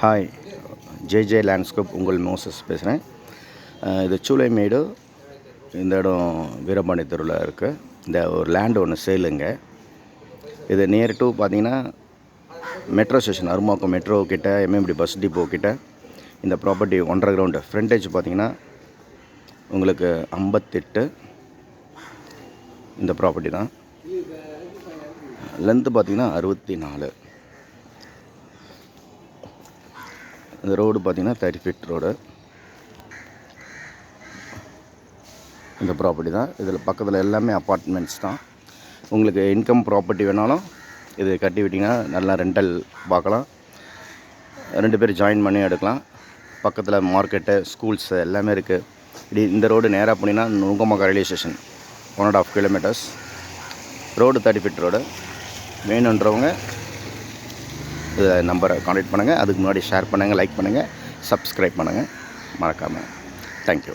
Hi, JJ landscape உங்கள் Moses பேசுகிறேன். இது சூளைமேடு. இந்த இடம் வீரபாண்டி தெருவில் இருக்குது. இந்த ஒரு லேண்டு ஒன்று சேலுங்க. இது நியர் டு பார்த்தீங்கன்னா மெட்ரோ ஸ்டேஷன், அரும்பாக்கம் மெட்ரோ கிட்ட, எம்எம்டி பஸ் டிப்போ கிட்ட. இந்த ப்ராப்பர்ட்டி 1.5 கிரவுண்டு. ஃப்ரண்டேஜ் பார்த்தீங்கன்னா உங்களுக்கு 58. இந்த ப்ராப்பர்ட்டி தான். லென்த்து பார்த்தீங்கன்னா 64. இந்த ரோடு பார்த்தீங்கன்னா 30 ஃபீட் ரோடு. இந்த ப்ராப்பர்ட்டி தான். இதில் பக்கத்தில் எல்லாமே அப்பார்ட்மெண்ட்ஸ் தான். உங்களுக்கு இன்கம் ப்ராப்பர்ட்டி வேணாலும் இது கட்டி விட்டிங்கன்னா நல்லா ரெண்டல் பார்க்கலாம். 2 பேர் ஜாயின் பண்ணி எடுக்கலாம். பக்கத்தில் மார்க்கெட்டு, ஸ்கூல்ஸு எல்லாமே இருக்குது. இந்த ரோடு நேராக போனீங்கன்னா Nungambakkam railway station 1.5 kilometres. Road 30 feet road. வேணுன்றவங்க இதில் நம்பரை கான்டாக்ட் பண்ணுங்கள். அதுக்கு முன்னாடி ஷேர் பண்ணுங்கள், லைக் பண்ணுங்கள், சப்ஸ்கிரைப் பண்ணுங்கள் மறக்காமல். தேங்க்யூ.